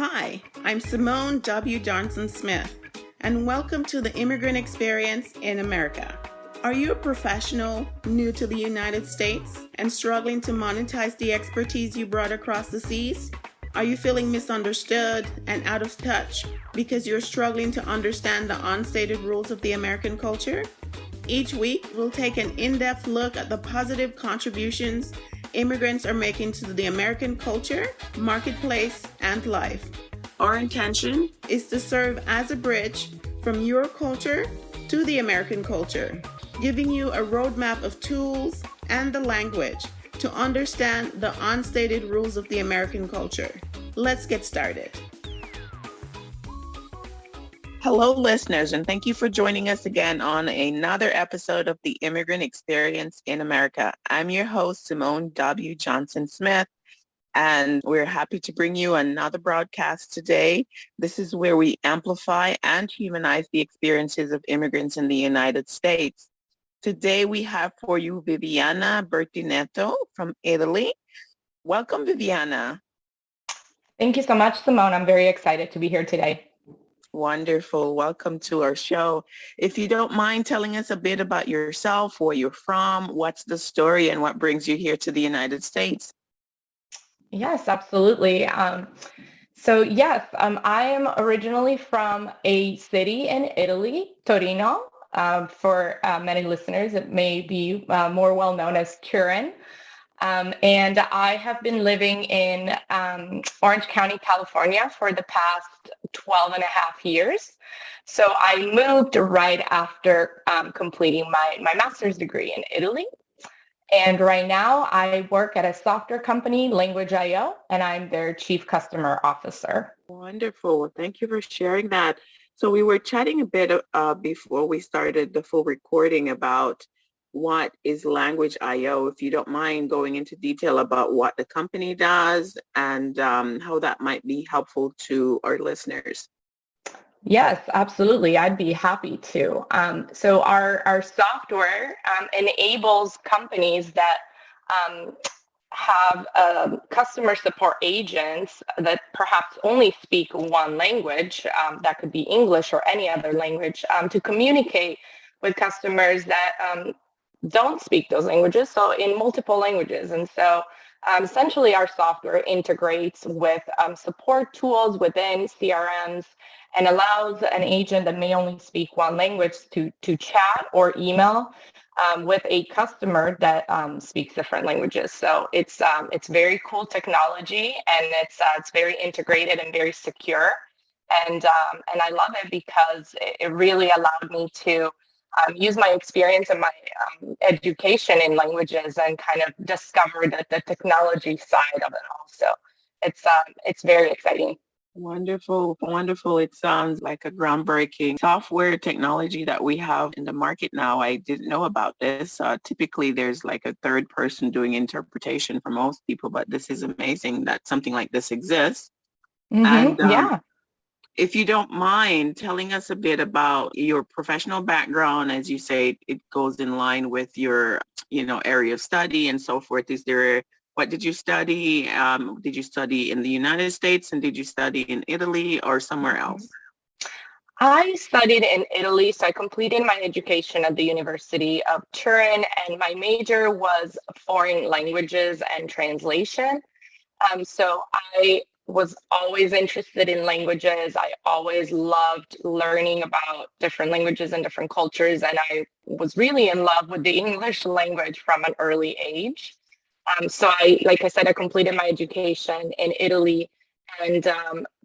Hi, I'm Simone W. Johnson Smith, and welcome to the Immigrant Experience in America. Are you a professional new to the United States and struggling to monetize the expertise you brought across the seas? Are you feeling misunderstood and out of touch because you're struggling to understand the unstated rules of the American culture? Each week, we'll take an in-depth look at the positive contributions immigrants are making to the American culture, marketplace, and life. Our intention is to serve as a bridge from your culture to the American culture, giving you a roadmap of tools and the language to understand the unstated rules of the American culture. Let's get started. Hello, listeners, and thank you for joining us again on another episode of the Immigrant Experience in America. I'm your host, Simone W. Johnson Smith, and we're happy to bring you another broadcast today. This is where we amplify and humanize the experiences of immigrants in the United States. Today, we have for you Viviana Bertinetto from Italy. Welcome, Viviana. Thank you so much, Simone. I'm very excited to be here today. Wonderful. Welcome to our show. If you don't mind telling us a bit about yourself, where you're from, what's the story, and what brings you here to the United States? Yes, absolutely. I am originally from a city in Italy, Torino. For many listeners, it may be more well known as Turin. And I have been living in Orange County, California for the past 12 and a half years. So I moved right after completing my master's degree in Italy. And right now I work at a software company, Language.io, and I'm their chief customer officer. Wonderful. Thank you for sharing that. So we were chatting a bit before we started the full recording about what is Language.io, if you don't mind going into detail about what the company does and how that might be helpful to our listeners. Yes, absolutely. I'd be happy to. So our software enables companies that have customer support agents that perhaps only speak one language, that could be English or any other language, to communicate with customers that don't speak those languages, so in multiple languages. And so essentially our software integrates with support tools within CRMs and allows an agent that may only speak one language to chat or email with a customer that speaks different languages. So it's very cool technology, and it's very integrated and very secure. And I love it because it really allowed me to use my experience and my education in languages and kind of discover the technology side of it all. So it's very exciting. Wonderful, wonderful. It sounds like a groundbreaking software technology that we have in the market now. I didn't know about this. Typically, there's like a third person doing interpretation for most people, but this is amazing that something like this exists. Mm-hmm. And if you don't mind telling us a bit about your professional background, as you say, it goes in line with your, area of study and so forth. What did you study? Did you study in the United States, and did you study in Italy or somewhere else? I studied in Italy, so I completed my education at the University of Turin, and my major was foreign languages and translation. So I was always interested in languages. I always loved learning about different languages and different cultures, and I was really in love with the English language from an early age. So like I said, I completed my education in Italy, and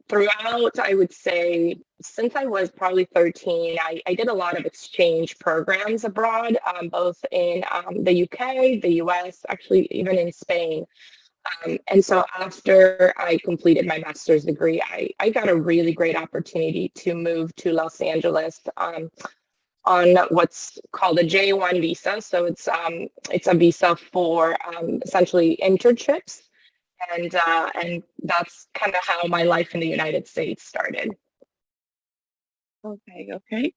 throughout, I would say, since I was probably 13, I did a lot of exchange programs abroad, both in the UK, the US, actually even in Spain. And so after I completed my master's degree, I got a really great opportunity to move to Los Angeles on what's called a J1 visa. So it's a visa for essentially internships, and that's kind of how my life in the United States started. Okay.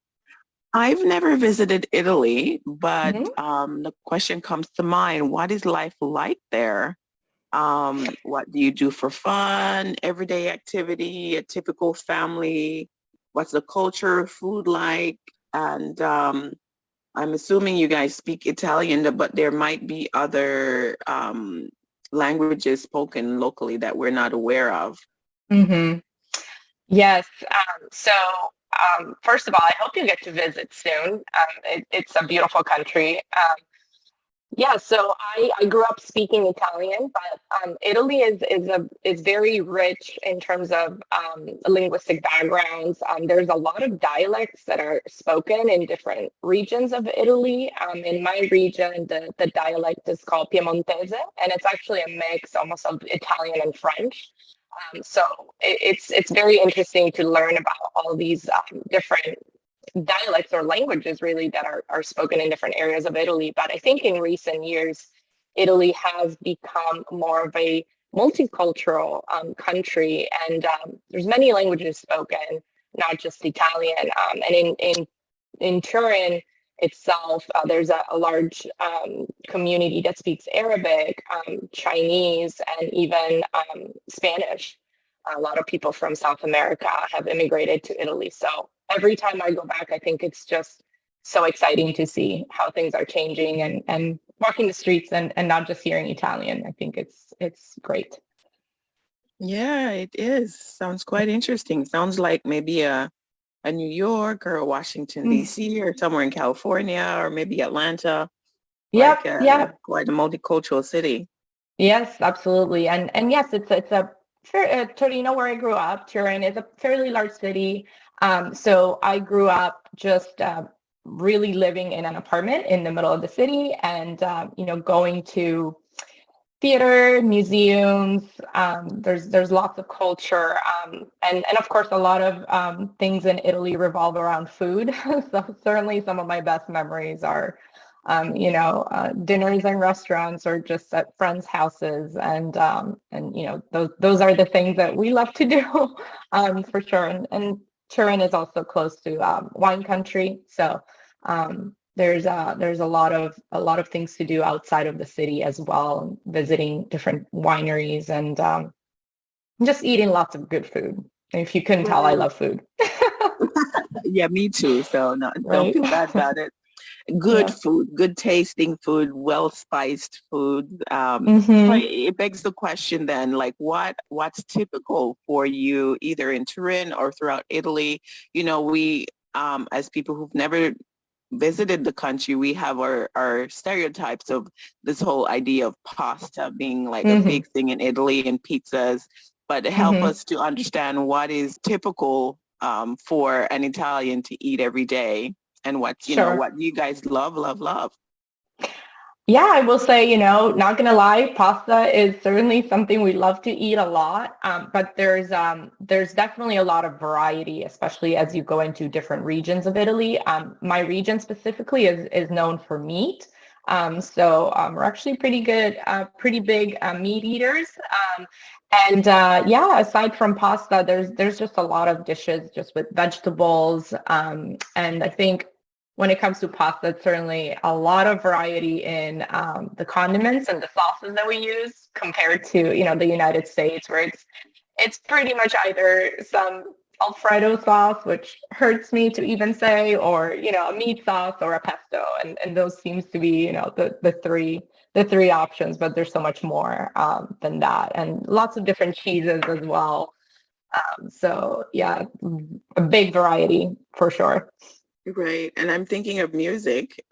I've never visited Italy, but the question comes to mind: what is life like there? What do you do for fun, everyday activity, a typical family? What's the culture, food like? And I'm assuming you guys speak Italian, but there might be other languages spoken locally that we're not aware of. Mm-hmm. Yes. First of all, I hope you get to visit soon. It's a beautiful country. Yeah, so I grew up speaking Italian, but Italy is very rich in terms of linguistic backgrounds. There's a lot of dialects that are spoken in different regions of Italy. In my region, the dialect is called Piemontese, and it's actually a mix almost of Italian and French. So it's very interesting to learn about all these different dialects or languages really that are spoken in different areas of Italy. But I think in recent years, Italy has become more of a multicultural country, and there's many languages spoken, not just Italian. And in Turin itself, there's a large community that speaks Arabic, Chinese, and even Spanish. A lot of people from South America have immigrated to Italy. So every time I go back, I think it's just so exciting to see how things are changing and walking the streets and not just hearing Italian. I think it's great. Yeah, it is. Sounds quite interesting. Sounds like maybe a New York or a Washington, D.C. or somewhere in California or maybe Atlanta. Yep, yeah. Quite a multicultural city. Yes, absolutely. And yes, it's a Torino, where I grew up. Turin is a fairly large city. So I grew up just really living in an apartment in the middle of the city and, going to theater, museums. There's lots of culture. And of course, a lot of things in Italy revolve around food. So certainly some of my best memories are dinners and restaurants or just at friends' houses. And those are the things that we love to do for sure. And Turin is also close to wine country. So there's a lot of things to do outside of the city as well, visiting different wineries and just eating lots of good food. If you couldn't tell, I love food. Yeah, me too. So no, Right. Don't feel bad about it. Good food, good tasting food, well spiced food. So it begs the question then, like what's typical for you either in Turin or throughout Italy? We as people who've never visited the country, we have our stereotypes of this whole idea of pasta being like a big thing in Italy and pizzas, but help us to understand what is typical for an Italian to eat every day. And what you guys love. Yeah, I will say, not gonna lie, pasta is certainly something we love to eat a lot. But there's definitely a lot of variety, especially as you go into different regions of Italy. My region specifically is known for meat. So we're actually pretty big meat eaters. Aside from pasta, there's just a lot of dishes just with vegetables. And I think when it comes to pasta, it's certainly a lot of variety in the condiments and the sauces that we use compared to, the United States, where it's pretty much either some Alfredo sauce, which hurts me to even say, or, a meat sauce or a pesto. And those seems to be, the three options, but there's so much more than that. And lots of different cheeses as well. So yeah, a big variety for sure. Right. And I'm thinking of music.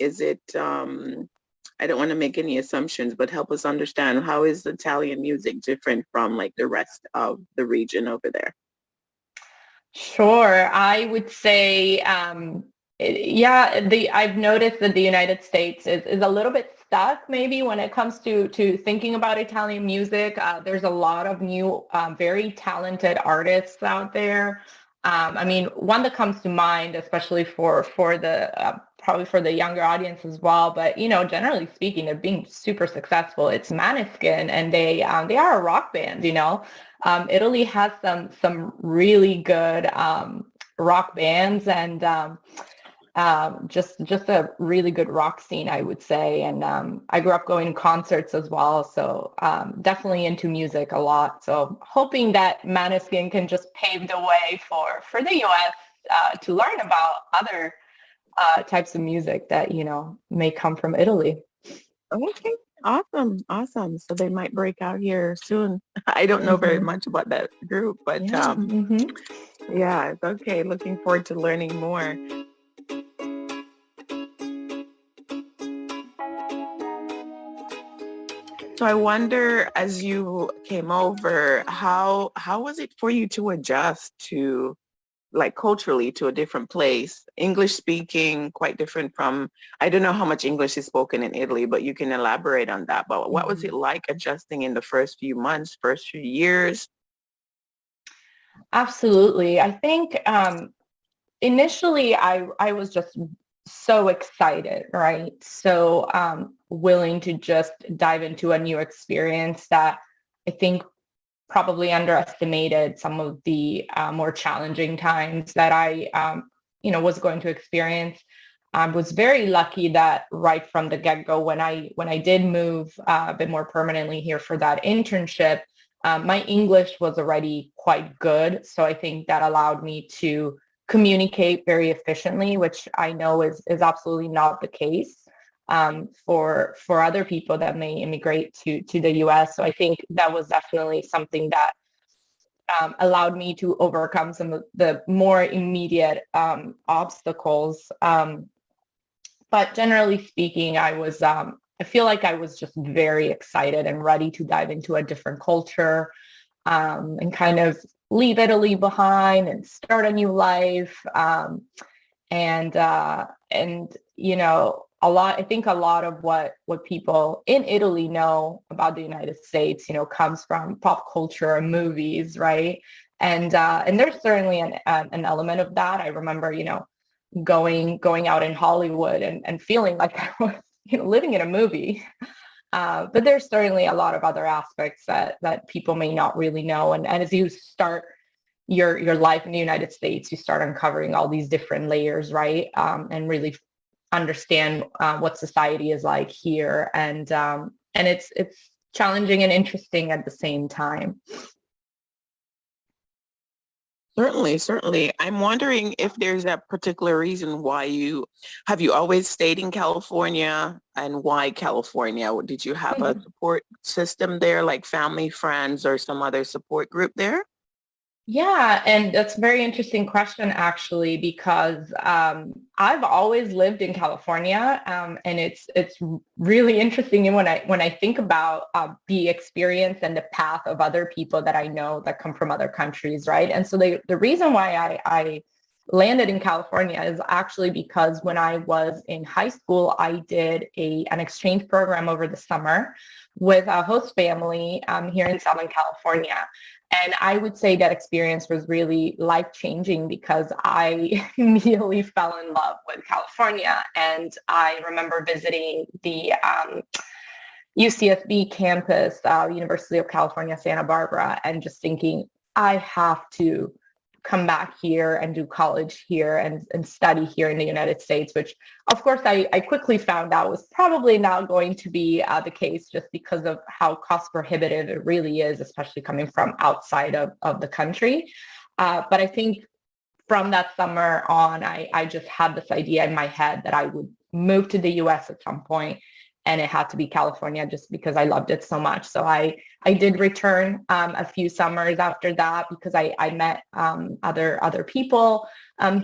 Is it, I don't want to make any assumptions, but help us understand, how is Italian music different from like the rest of the region over there? Sure. I would say, I've noticed that the United States is a little bit stuck maybe when it comes to thinking about Italian music. There's a lot of new, very talented artists out there. One that comes to mind, especially for the probably for the younger audience as well, but generally speaking, they're being super successful. It's Maneskin, and they are a rock band. Italy has some really good rock bands, and Just a really good rock scene, I would say. And I grew up going to concerts as well, so definitely into music a lot. So hoping that Maneskin can just pave the way for the US to learn about other types of music that, may come from Italy. Okay. Awesome. So they might break out here soon. I don't know very much about that group, but Yeah. yeah, it's okay. Looking forward to learning more. So I wonder, as you came over, how was it for you to adjust to, like, culturally to a different place? English speaking, quite different from, I don't know how much English is spoken in Italy, but you can elaborate on that. But what was it like adjusting in the first few months, first few years? Absolutely. I think initially I was just so excited, right? So willing to just dive into a new experience that I think probably underestimated some of the more challenging times that I, was going to experience. I was very lucky that right from the get-go, when I did move a bit more permanently here for that internship, my English was already quite good. So I think that allowed me to communicate very efficiently, which I know is absolutely not the case for other people that may immigrate to the US. So I think that was definitely something that allowed me to overcome some of the more immediate obstacles. But generally speaking, I feel like I was just very excited and ready to dive into a different culture and kind of leave Italy behind and start a new life. And I think a lot of what people in Italy know about the United States, comes from pop culture and movies, right? And there's certainly an element of that. I remember, going out in Hollywood and feeling like I was, living in a movie. But there's certainly a lot of other aspects that people may not really know. And as you start your life in the United States, you start uncovering all these different layers, right? And really understand what society is like here. And it's challenging and interesting at the same time. Certainly. I'm wondering if there's a particular reason why have you always stayed in California, and why California? Did you have a support system there, like family, friends, or some other support group there? Yeah, and that's a very interesting question, actually, because I've always lived in California, and it's really interesting. And when I think about the experience and the path of other people that I know that come from other countries, right? And so the reason why I landed in California is actually because when I was in high school, I did an exchange program over the summer with a host family here in Southern California. And I would say that experience was really life-changing because I immediately fell in love with California. And I remember visiting the UCSB campus, University of California, Santa Barbara, and just thinking, I have to come back here and do college here and study here in the United States, which of course I quickly found out was probably not going to be the case, just because of how cost prohibitive it really is, especially coming from outside of the country. But I think from that summer on, I just had this idea in my head that I would move to the US at some point, and it had to be California just because I loved it so much. So I did return a few summers after that because I met other people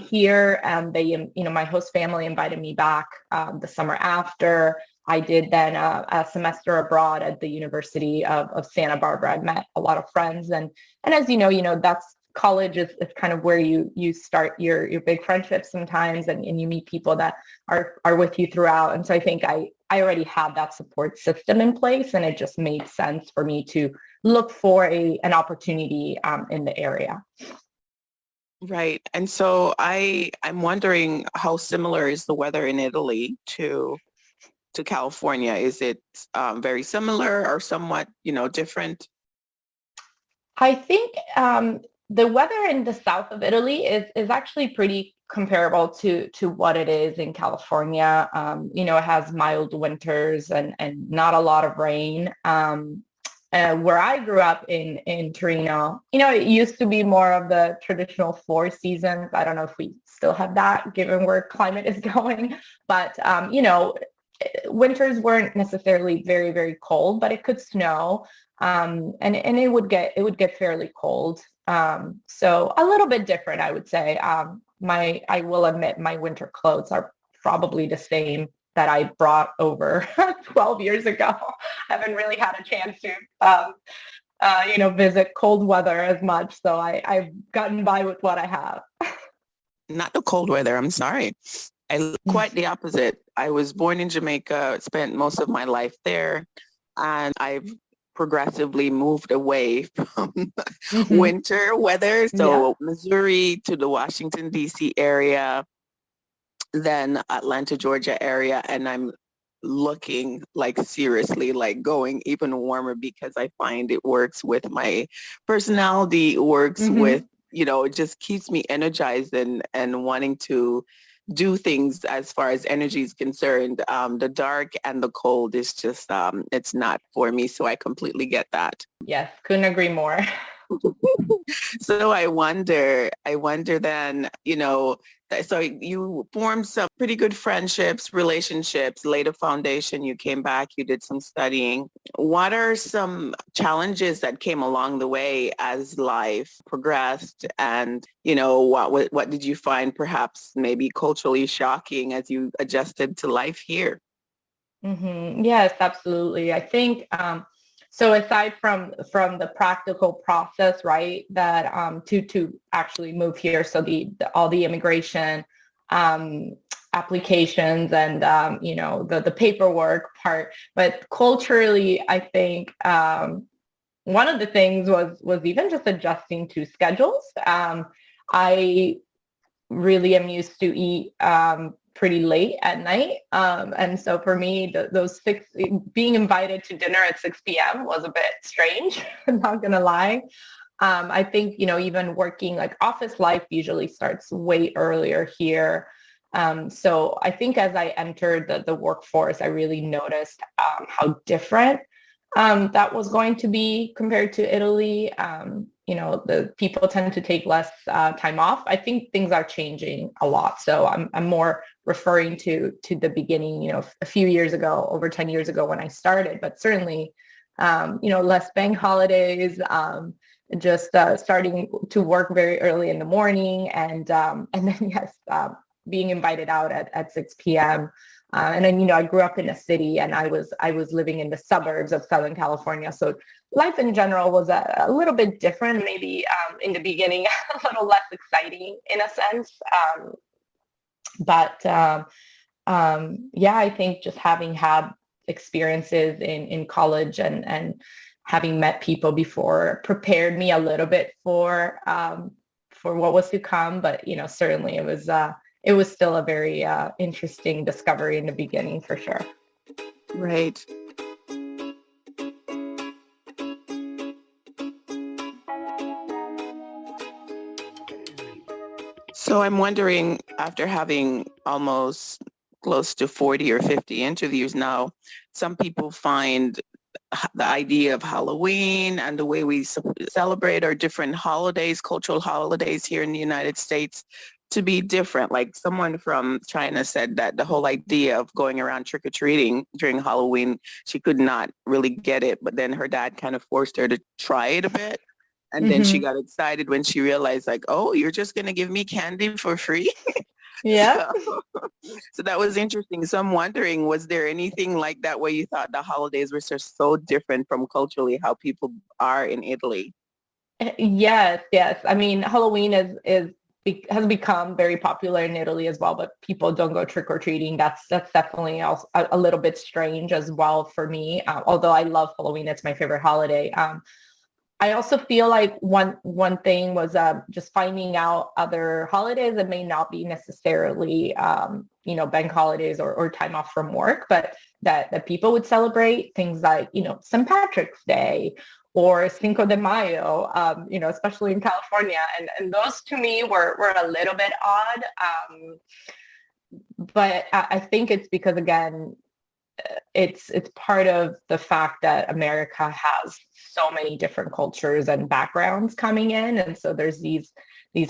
here, and they, my host family invited me back the summer after. I did then a semester abroad at the University of Santa Barbara. I met a lot of friends, and as you know, that's college is kind of where you start your big friendships sometimes, and you meet people that are with you throughout. And so I think I already had that support system in place, and it just made sense for me to look for an opportunity in the area. Right. And so I'm wondering, how similar is the weather in Italy to California? Is it very similar or somewhat, different? I think the weather in the south of Italy is actually pretty comparable to what it is in California. It has mild winters and not a lot of rain. Where I grew up in Torino, it used to be more of the traditional 4 seasons. I don't know if we still have that given where climate is going, but winters weren't necessarily very, very cold, but it could snow. And it would get fairly cold. So a little bit different, I would say. I will admit my winter clothes are probably the same that I brought over 12 years ago. I haven't really had a chance to, visit cold weather as much. So I've gotten by with what I have. Not the cold weather, I'm sorry. Quite the opposite. I was born in Jamaica, spent most of my life there, and I've progressively moved away from winter weather. So Missouri to the Washington, D.C. area, then Atlanta, Georgia area. And I'm looking like seriously like going even warmer because I find it works with my personality, works with, it just keeps me energized and wanting to do things as far as energy is concerned. The dark and the cold is just, it's not for me. So I completely get that. Yes, couldn't agree more. So I wonder then, so you formed some pretty good friendships, relationships, laid a foundation, you came back, you did some studying. What are some challenges that came along the way as life progressed? And, what did you find perhaps maybe culturally shocking as you adjusted to life here? Yes, absolutely. I think, so aside from the practical process, right, that to actually move here, so all the immigration applications and the paperwork part, but culturally, I think one of the things was even just adjusting to schedules. I really am used to eat pretty late at night. And so for me, being invited to dinner at 6 p.m. was a bit strange, I'm not going to lie. I think, even working like office life usually starts way earlier here. So I think as I entered the workforce, I really noticed how different that was going to be compared to Italy. The people tend to take less time off. I think things are changing a lot. So I'm more referring to the beginning, a few years ago, over 10 years ago when I started, but certainly, less bank holidays, just starting to work very early in the morning. And then, yes, being invited out at 6 p.m. And then, I grew up in a city and I was living in the suburbs of Southern California. So life in general was a little bit different, maybe in the beginning, a little less exciting in a sense. But I think just having had experiences in college and having met people before prepared me a little bit for what was to come. But, certainly it was still a very interesting discovery in the beginning, for sure. Right. So I'm wondering, after having almost close to 40 or 50 interviews now, some people find the idea of Halloween and the way we celebrate our different holidays, cultural holidays here in the United States, to be different. Like someone from China said that the whole idea of going around trick-or-treating during Halloween, she could not really get it, but then her dad kind of forced her to try it a bit. And then she got excited when she realized, like, oh, you're just going to give me candy for free? Yeah. So that was interesting. So I'm wondering, was there anything like that where you thought the holidays were just so different from culturally how people are in Italy? Yes. I mean, Halloween has become very popular in Italy as well, but people don't go trick-or-treating. That's definitely also a little bit strange as well for me. Although I love Halloween, it's my favorite holiday. I also feel like one thing was just finding out other holidays that may not be necessarily bank holidays or time off from work, but that people would celebrate things like St. Patrick's Day or Cinco de Mayo, especially in California. And those to me were a little bit odd. But I think it's because, again, it's part of the fact that America has so many different cultures and backgrounds coming in. And so there's these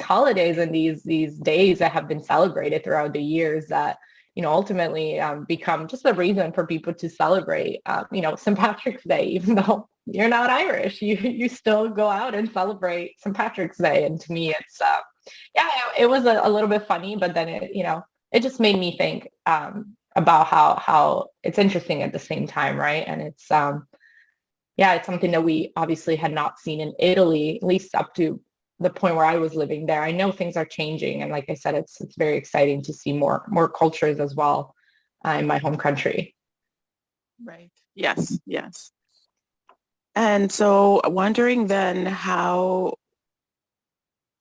holidays and these days that have been celebrated throughout the years that, ultimately become just a reason for people to celebrate, St. Patrick's Day, even though you're not Irish, you still go out and celebrate St. Patrick's Day. And to me, it's, it was a little bit funny, but then it just made me think about how it's interesting at the same time, right? And it's, it's something that we obviously had not seen in Italy, at least up to the point where I was living there. I know things are changing, and like I said, it's very exciting to see more cultures as well in my home country. Right. Yes. And so, wondering then, how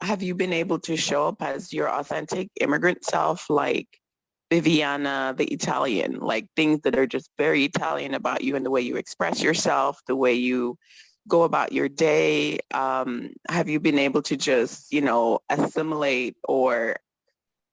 have you been able to show up as your authentic immigrant self, like Viviana, the Italian, like things that are just very Italian about you and the way you express yourself, the way you go about your day? Have you been able to just, assimilate or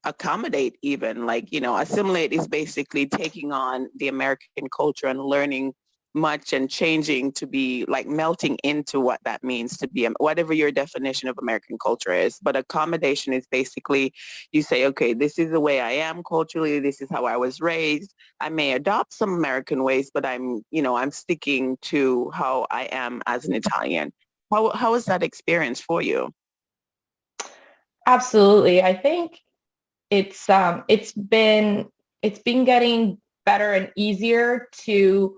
accommodate even? Assimilate is basically taking on the American culture and learning much and changing to be like melting into what that means to be, whatever your definition of American culture is. But accommodation is basically you say, okay, this is the way I am culturally. This is how I was raised. I may adopt some American ways, but I'm sticking to how I am as an Italian. How was that experience for you? Absolutely. I think it's been getting better and easier to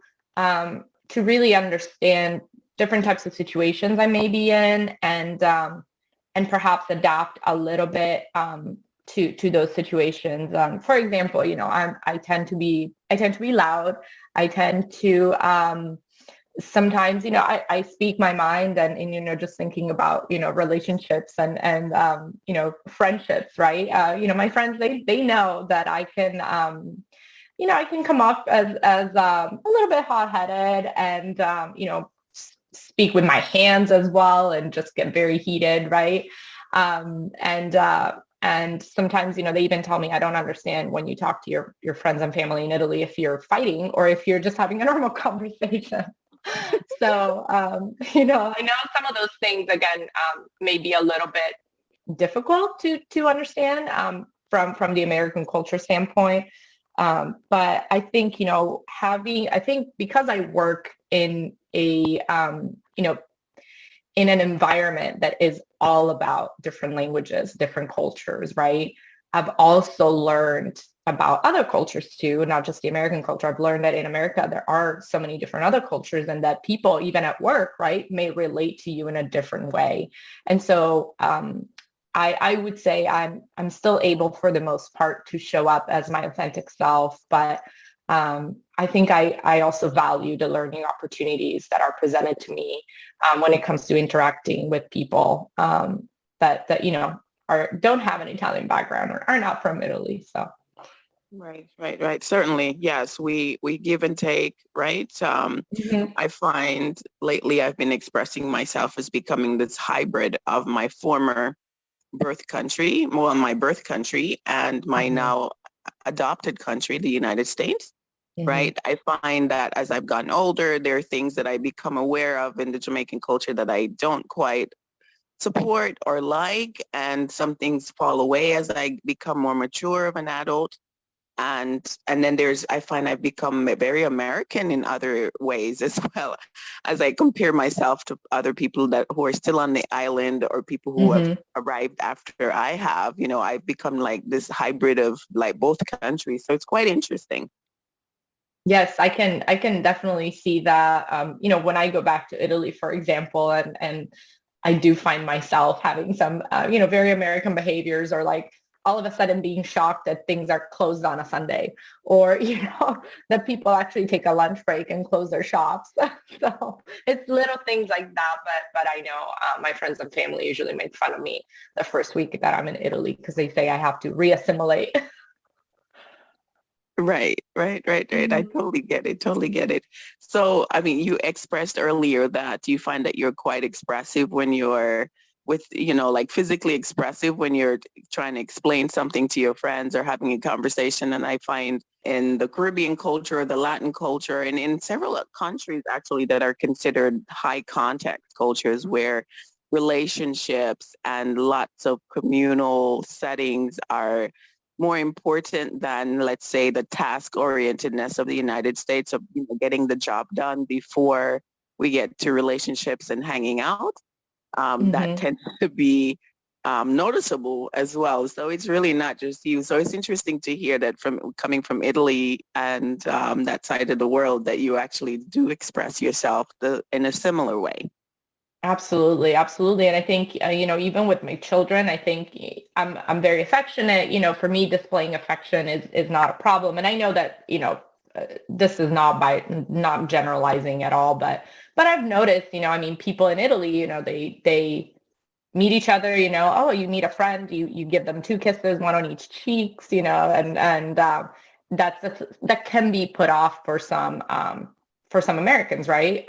really understand different types of situations I may be in, and perhaps adapt a little bit to those situations. For example, I tend to be loud. I tend to sometimes, I speak my mind, and just thinking about, relationships and friendships, right? My friends, they know that I can, I can come off as a little bit hot-headed and, speak with my hands as well and just get very heated, right? And sometimes, they even tell me, I don't understand when you talk to your friends and family in Italy, if you're fighting or if you're just having a normal conversation. So, I know some of those things, again, may be a little bit difficult to understand from the American culture standpoint. But I think, I think because I work in a, in an environment that is all about different languages, different cultures, right? I've also learned about other cultures too, not just the American culture. I've learned that in America, there are so many different other cultures, and that people, even at work, right, may relate to you in a different way. And so I would say I'm still able, for the most part, to show up as my authentic self, but I think I also value the learning opportunities that are presented to me when it comes to interacting with people that don't have an Italian background or are not from Italy. So. Right. Certainly. Yes. We give and take, right? I find lately I've been expressing myself as becoming this hybrid of my former birth country, my birth country, and my now adopted country, the United States. Right. I find that as I've gotten older, there are things that I become aware of in the Jamaican culture that I don't quite support or like, and some things fall away as I become more mature of an adult. And then I find I've become very American in other ways as well, as I compare myself to other people who are still on the island or people who have arrived after I have. I've become like this hybrid of like both countries. So it's quite interesting. Yes, I can definitely see that. When I go back to Italy, for example, and I do find myself having some, very American behaviors, or like all of a sudden being shocked that things are closed on a Sunday, or, that people actually take a lunch break and close their shops. So it's little things like that. But I know my friends and family usually make fun of me the first week that I'm in Italy because they say I have to reassimilate. Right. I totally get it. Totally get it. So, I mean, you expressed earlier that you find that you're quite expressive when you're with, like physically expressive when you're trying to explain something to your friends or having a conversation. And I find in the Caribbean culture, the Latin culture, and in several countries actually that are considered high contact cultures where relationships and lots of communal settings are more important than, let's say, the task orientedness of the United States of getting the job done before we get to relationships and hanging out. That tends to be noticeable as well. So it's really not just you. So it's interesting to hear that from coming from Italy and that side of the world that you actually do express yourself in a similar way. Absolutely, absolutely. And I think, even with my children, I think I'm very affectionate. For me, displaying affection is not a problem. And I know that, this is not generalizing at all, but I've noticed, people in Italy, they meet each other, oh, you meet a friend, you give them 2 kisses, one on each cheeks, and that can be put off for some Americans, right?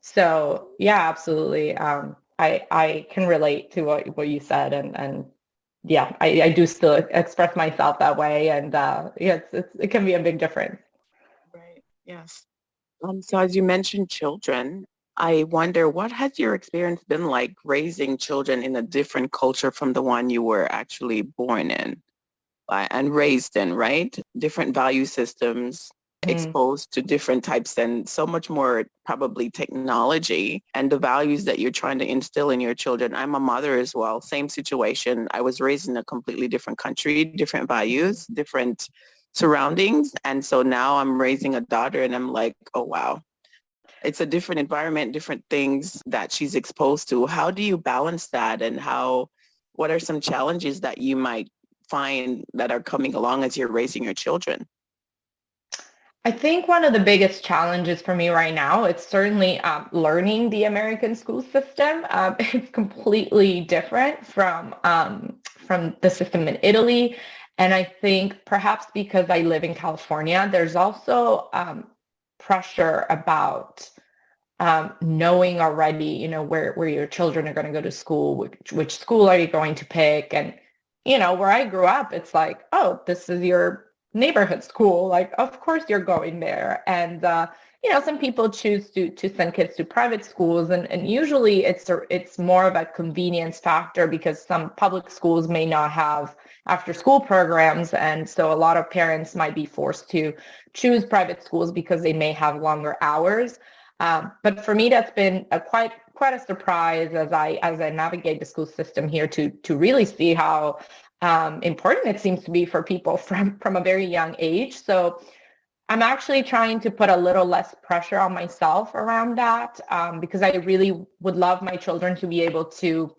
So yeah, absolutely. I can relate to what you said, and yeah, I do still express myself that way, and yeah, it can be a big difference. Right. Yes. So as you mentioned children, I wonder what has your experience been like raising children in a different culture from the one you were actually born in and raised in, right? Different value systems, exposed to different types and so much more probably technology and the values that you're trying to instill in your children. I'm a mother as well. Same situation. I was raised in a completely different country, different values, different surroundings. And so now I'm raising a daughter and I'm like, oh, wow. It's a different environment, different things that she's exposed to. How do you balance that and what are some challenges that you might find that are coming along as you're raising your children? I think one of the biggest challenges for me right now, it's certainly learning the American school system. It's completely different from the system in Italy. And I think perhaps because I live in California, there's also pressure about knowing already, where your children are going to go to school, which school are you going to pick? And, where I grew up, it's like, oh, this is your neighborhood school. Like, of course you're going there. And, some people choose to send kids to private schools. And usually it's more of a convenience factor because some public schools may not have after school programs. And so a lot of parents might be forced to choose private schools because they may have longer hours. But for me, that's been quite a surprise as I navigate the school system here to really see how important it seems to be for people from a very young age. So I'm actually trying to put a little less pressure on myself around that because I really would love my children to be able to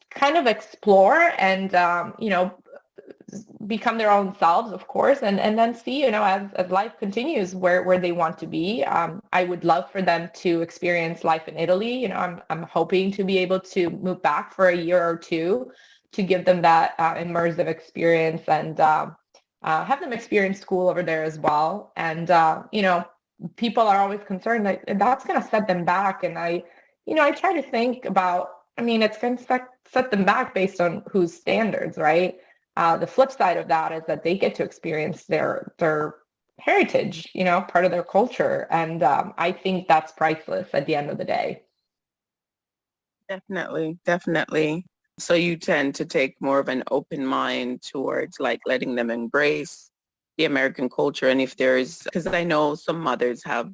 kind of explore and become their own selves, of course, and then see, as life continues where they want to be. I would love for them to experience life in Italy. I'm hoping to be able to move back for a year or two to give them that immersive experience and have them experience school over there as well. And, people are always concerned that that's going to set them back. And I try to think about, it's going to set them back based on whose standards, right? The flip side of that is that they get to experience their heritage, part of their culture. And I think that's priceless at the end of the day. Definitely, definitely. So you tend to take more of an open mind towards like letting them embrace the American culture. And if because I know some mothers have,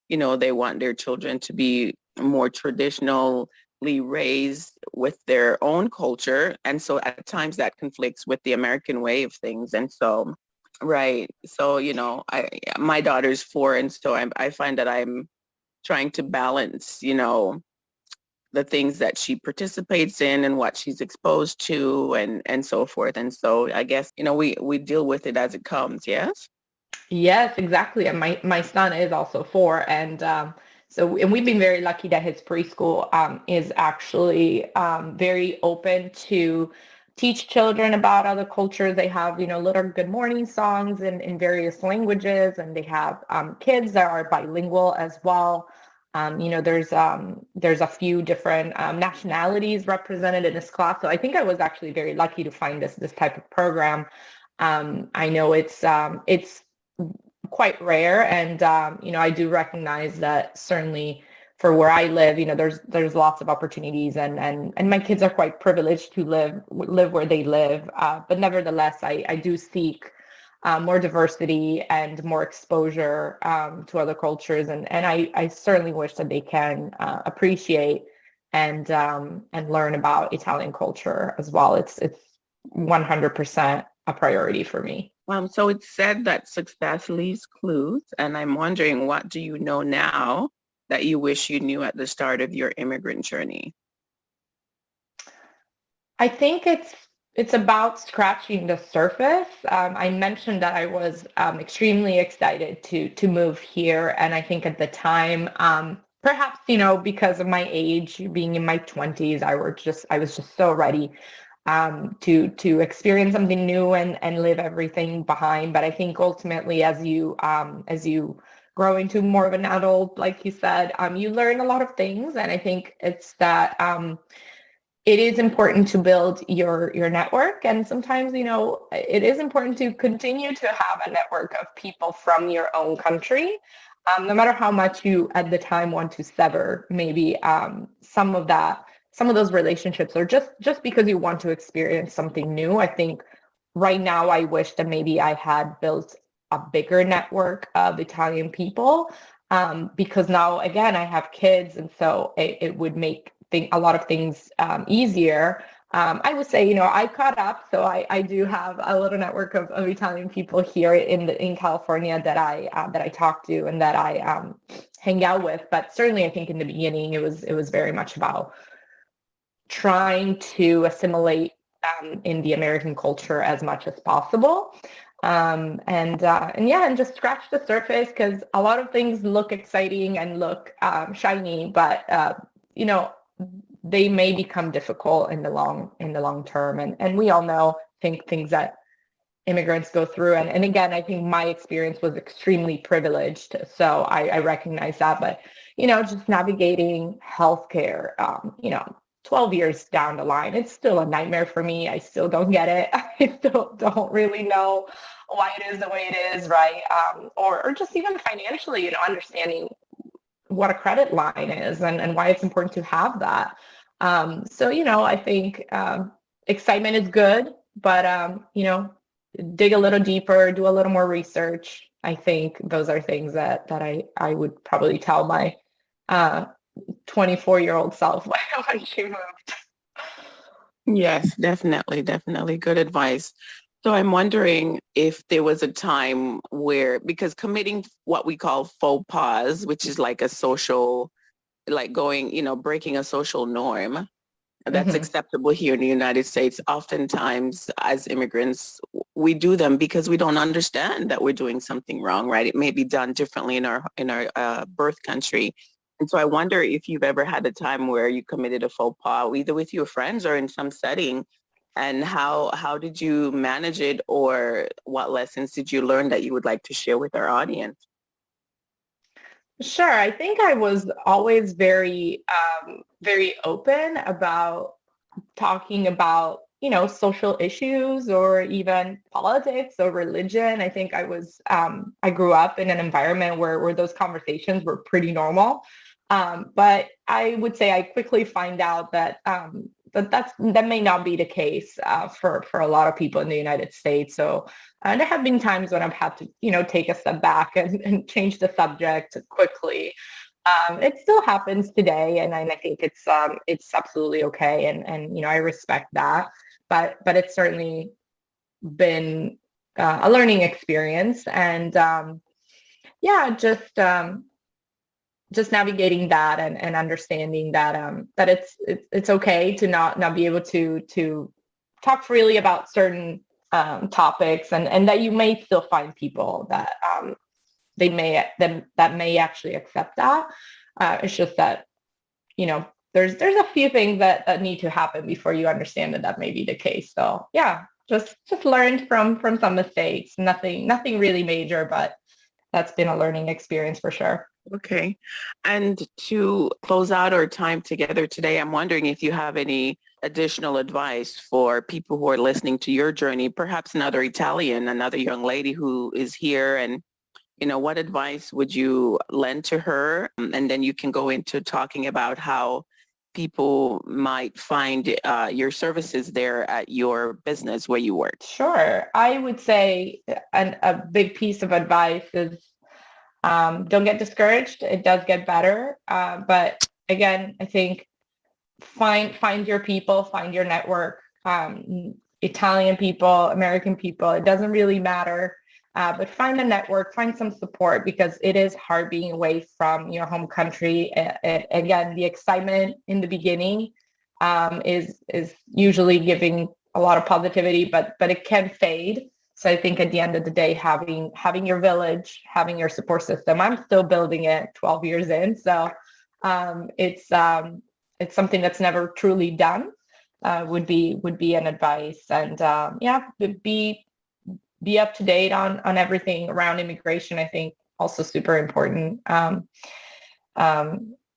they want their children to be more traditionally raised with their own culture. And so at times that conflicts with the American way of things. And so, right. So, my daughter's 4. And so I find that I'm trying to balance, the things that she participates in and what she's exposed to and so forth. And so I guess, we deal with it as it comes. Yes. Yes, exactly. And my son is also 4. And and we've been very lucky that his preschool is actually very open to teach children about other cultures. They have, little good morning songs in various languages, and they have kids that are bilingual as well. There's a few different nationalities represented in this class. So I think I was actually very lucky to find this type of program. I know it's quite rare, and I do recognize that certainly for where I live, there's lots of opportunities, and my kids are quite privileged to live where they live. But nevertheless, I do seek more diversity and more exposure to other cultures, and I certainly wish that they can appreciate and learn about Italian culture as well. It's 100% a priority for me. So it's said that success leaves clues, and I'm wondering, what do you know now that you wish you knew at the start of your immigrant journey? I think it's about scratching the surface. I mentioned that I was extremely excited to move here, and I think at the time, perhaps because of my age, being in my 20s, I was just so ready to experience something new and leave everything behind. But I think ultimately, as you grow into more of an adult, like you said, you learn a lot of things, and I think it's that it is important to build your network, and sometimes it is important to continue to have a network of people from your own country, no matter how much you at the time want to sever maybe some of those relationships, or just because you want to experience something new. I think right now I wish that maybe I had built a bigger network of Italian people, because now, again, I have kids, and so it would make a lot of things easier. I would say, I caught up, so I do have a little network of Italian people here in California that I talk to and that I hang out with. But certainly, I think in the beginning, it was very much about trying to assimilate in the American culture as much as possible. And just scratch the surface, because a lot of things look exciting and look shiny, but they may become difficult in the long term. And we all know, things that immigrants go through. And again, I think my experience was extremely privileged, so I recognize that. But just navigating healthcare, 12 years down the line, it's still a nightmare for me. I still don't get it. I still don't really know why it is the way it is, right? Or just even financially, understanding what a credit line is and why it's important to have that. So I think excitement is good, but dig a little deeper, do a little more research. I think those are things that I would probably tell my 24-year-old self when she moved. Yes, definitely good advice. So I'm wondering if there was a time where, because committing what we call faux pas, which is like a social, like breaking a social norm that's acceptable here in the United States. Oftentimes as immigrants, we do them because we don't understand that we're doing something wrong, right? It may be done differently in our birth country. And so I wonder if you've ever had a time where you committed a faux pas, either with your friends or in some setting, and how did you manage it, or what lessons did you learn that you would like to share with our audience? Sure. I think I was always very, very open about talking about, social issues or even politics or religion. I think I grew up in an environment where those conversations were pretty normal. But I would say I quickly find out that that may not be the case for a lot of people in the United States. So there have been times when I've had to, take a step back and change the subject quickly. It still happens today, and I think it's absolutely okay, and I respect that. But it's certainly been a learning experience, and just navigating that and understanding that it's okay to not be able to talk freely about certain topics, and that you may still find people that that may actually accept that. It's just that there's a few things that need to happen before you understand that may be the case. So yeah, just learned from some mistakes. Nothing really major, but that's been a learning experience for sure. Okay. And to close out our time together today, I'm wondering if you have any additional advice for people who are listening to your journey, perhaps another Italian, another young lady who is here, and what advice would you lend to her? And then you can go into talking about how people might find your services there at your business where you work. Sure. I would say a big piece of advice is don't get discouraged. It does get better. But again, I think find your people, find your network, Italian people, American people, it doesn't really matter. But find a network, find some support, because it is hard being away from your home country. Again, the excitement in the beginning is usually giving a lot of positivity, but it can fade. So I think at the end of the day, having your village, having your support system, I'm still building it 12 years in. So it's something that's never truly done, would be an advice. And be up to date on everything around immigration. I think also super important,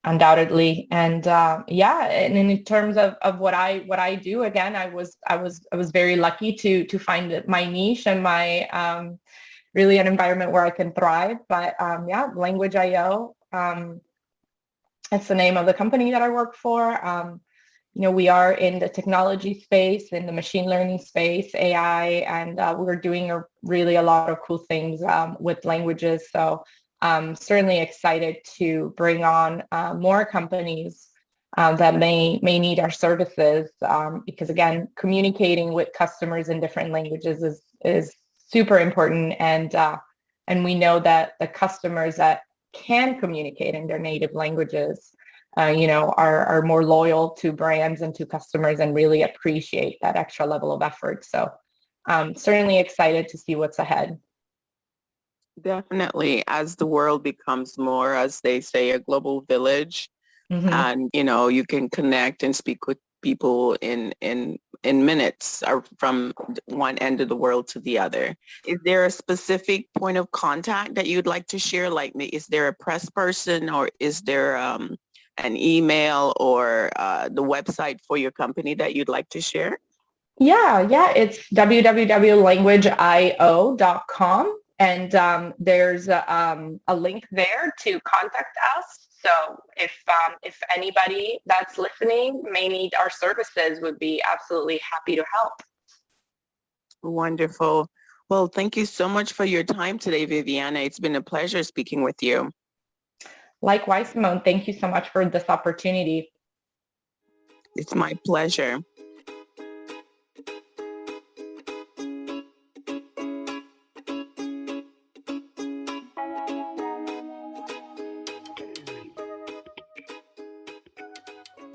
undoubtedly. And and in terms of what I do, again, I was very lucky to find my niche and my really an environment where I can thrive. But Language IO, that's the name of the company that I work for. We are in the technology space, in the machine learning space, AI, and we're doing a lot of cool things with languages. So certainly excited to bring on more companies that may need our services, because again, communicating with customers in different languages is super important, and we know that the customers that can communicate in their native languages are more loyal to brands and to customers and really appreciate that extra level of effort. So certainly excited to see what's ahead. Definitely. As the world becomes more, as they say, a global village, and, you can connect and speak with people in minutes from one end of the world to the other. Is there a specific point of contact that you'd like to share? Like, is there a press person, or is there an email or the website for your company that you'd like to share? Yeah, it's www.languageio.com, and there's a link there to contact us. So if anybody that's listening may need our services, would be absolutely happy to help. Wonderful. Well, thank you so much for your time today, Viviana. It's been a pleasure speaking with you. Likewise, Simone, thank you so much for this opportunity. It's my pleasure.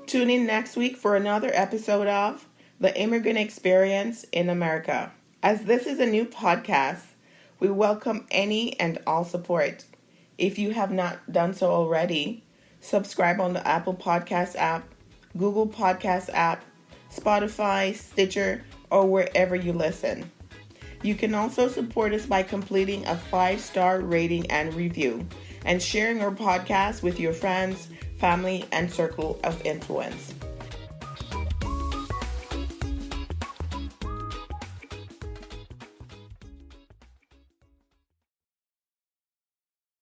Tune in next week for another episode of The Immigrant Experience in America. As this is a new podcast, we welcome any and all support. If you have not done so already, subscribe on the Apple Podcast app, Google Podcast app, Spotify, Stitcher, or wherever you listen. You can also support us by completing a 5-star rating and review, and sharing our podcast with your friends, family, and circle of influence.